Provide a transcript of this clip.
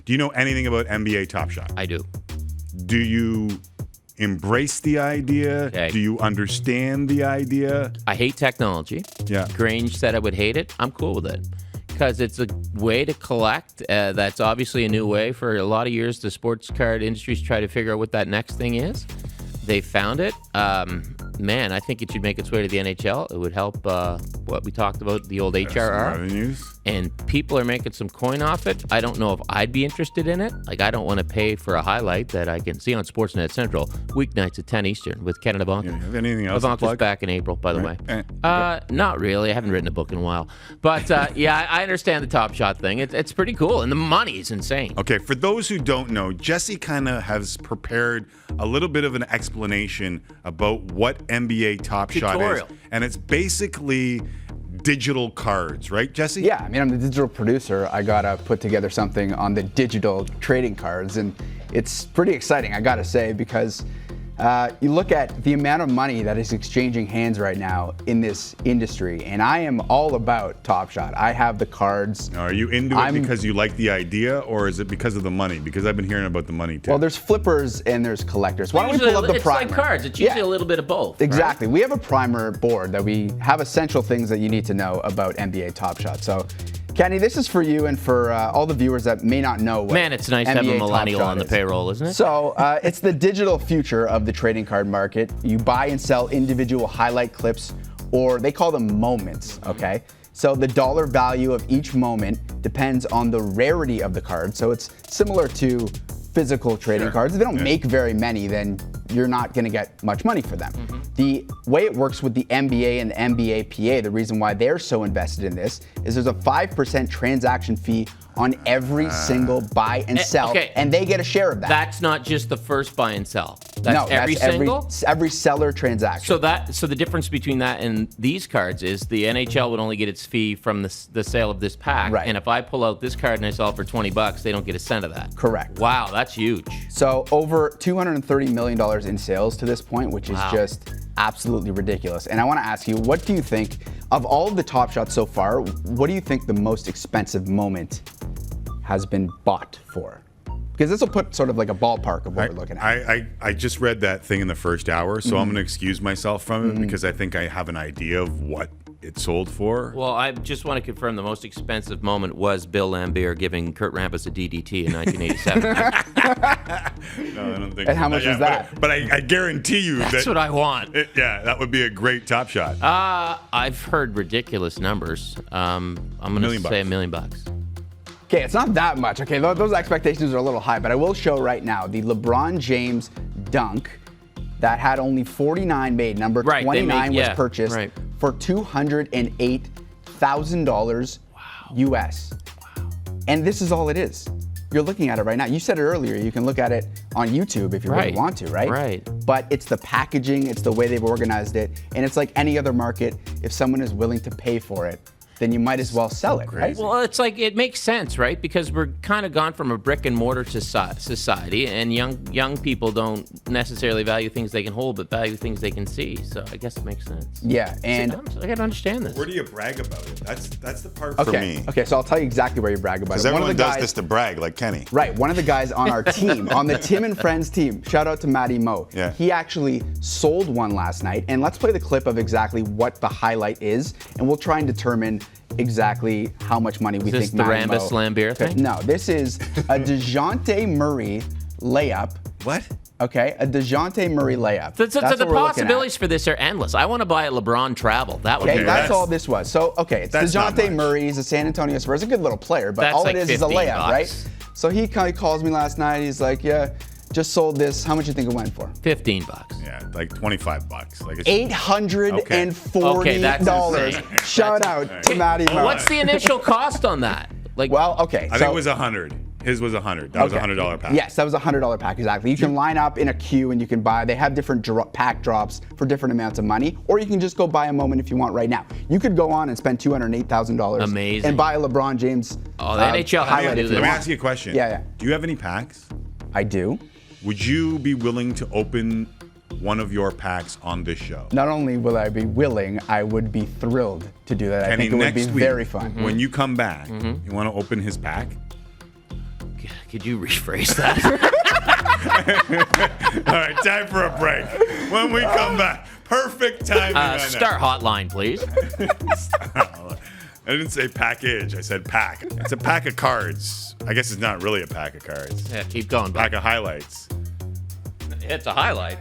Do you know anything about NBA Top Shot? I do. Do you embrace the idea? Okay. Do you understand the idea? I hate technology. Yeah. Grange said I would hate it. I'm cool with it because it's a way to collect. That's obviously a new way. For a lot of years, the sports card industry's tried to figure out what that next thing is. They found it. Man, I think it should make its way to the NHL. It would help what we talked about, the old HRR. Revenues. And people are making some coin off it. I don't know if I'd be interested in it. Like, I don't want to pay for a highlight that I can see on Sportsnet Central weeknights at 10 Eastern with Ken and Ivanka. Yeah, have anything else to Ivanka's plug? back in April, by the way. Okay. Not really. I haven't written a book in a while. But, yeah, I understand the Top Shot thing. It's pretty cool, and the money is insane. Okay, for those who don't know, Jesse kind of has prepared a little bit of an explanation about what NBA Top Shot is. Tutorial. And it's basically digital cards, right, Jesse? Yeah, I mean, I'm the digital producer. I gotta put together something on the digital trading cards, and it's pretty exciting, I gotta say, because you look at the amount of money that is exchanging hands right now in this industry, and I am all about Top Shot. I have the cards. Now, are you into it because you like the idea, or is it because of the money? Because I've been hearing about the money, too. Well, there's flippers and there's collectors. Why don't we pull up the primer? It's like cards. It's usually a little bit of both. Exactly. Right? We have a primer board that we have essential things that you need to know about NBA Top Shot. So, Kenny, this is for you and for all the viewers that may not know what Man, it's nice to have a millennial on the payroll, isn't it? So it's the digital future of the trading card market. You buy and sell individual highlight clips, or they call them moments, okay? So the dollar value of each moment depends on the rarity of the card. So it's similar to physical trading cards. If they don't make very many, then you're not going to get much money for them. The way it works with the NBA and the NBAPA, the reason why they're so invested in this is there's a 5% transaction fee on every single buy and sell, and they get a share of that. That's not just the first buy and sell. No, That's every seller transaction. So the difference between that and these cards is the NHL would only get its fee from the sale of this pack. Right. And if I pull out this card and I sell it for $20, they don't get a cent of that. Correct. Wow, that's huge. So over $230 million in sales to this point, which is just absolutely ridiculous. And I want to ask you, what do you think of all of the Top Shots so far? What do you think the most expensive moment has been bought for? Because this will put sort of like a ballpark of what we're looking at. I just read that thing in the first hour, so I'm going to excuse myself from it because I think I have an idea of what it sold for. Well, I just want to confirm the most expensive moment was Bill Lambier giving Kurt Rambis a DDT in 1987. No, I don't think And how much is that? But I guarantee you That's what I want. that would be a great Top Shot. I've heard ridiculous numbers. I'm going to say $1 million. Okay, it's not that much. Okay, those expectations are a little high, but I will show right now the LeBron James dunk that had only 49 made. Number 29 was purchased for $208,000 US. Wow. And this is all it is. You're looking at it right now. You said it earlier. You can look at it on YouTube if you really want to, right? Right. But it's the packaging, it's the way they've organized it, and it's like any other market. If someone is willing to pay for it, then you might as well sell it, right? Well, it's like, it makes sense, right? Because we're kind of gone from a brick and mortar society, and young people don't necessarily value things they can hold, but value things they can see. So I guess it makes sense. Yeah, and I gotta understand this. Where do you brag about it? That's the part for me. Okay, so I'll tell you exactly where you brag about it. Because everyone does this to brag, like Kenny. Right, one of the guys on our team, on the Tim and Friends team, shout out to Matty Moe. Yeah. He actually sold one last night, and let's play the clip of exactly what the highlight is, and we'll try and determine exactly how much money we think Matty Moe. Is this the Rambis Lambier thing? No, this is a DeJounte Murray layup. What? Okay, a DeJounte Murray layup. So the possibilities for this are endless. I want to buy a LeBron travel. That would be that's all this was. So, it's DeJounte Murray. He's a San Antonio Spurs, a good little player, but all it is a layup, right? So he calls me last night. He's like, yeah, just sold this. How much do you think it went for? $15. Yeah, like $25. Like it's $840. Shout out to Matty Moe. What's the initial cost on that? I think it was $100. His was $100. That was a $100 pack. Yes, that was a $100 pack, exactly. You can line up in a queue and you can buy. They have different pack drops for different amounts of money, or you can just go buy a moment if you want right now. You could go on and spend $208,000. Amazing. And buy a LeBron James. Oh, the NHL has to do this. Let me ask you a question. Yeah. Do you have any packs? I do. Would you be willing to open one of your packs on this show? Not only will I be willing, I would be thrilled to do that. I think it would be very fun. When you come back, you want to open his pack? Could you rephrase that? All right, time for a break. When we come back, perfect timing. on that. Start hotline, please. I didn't say package. I said pack. It's a pack of cards. I guess it's not really a pack of cards. Yeah, keep going. Pack of highlights. It's a highlight.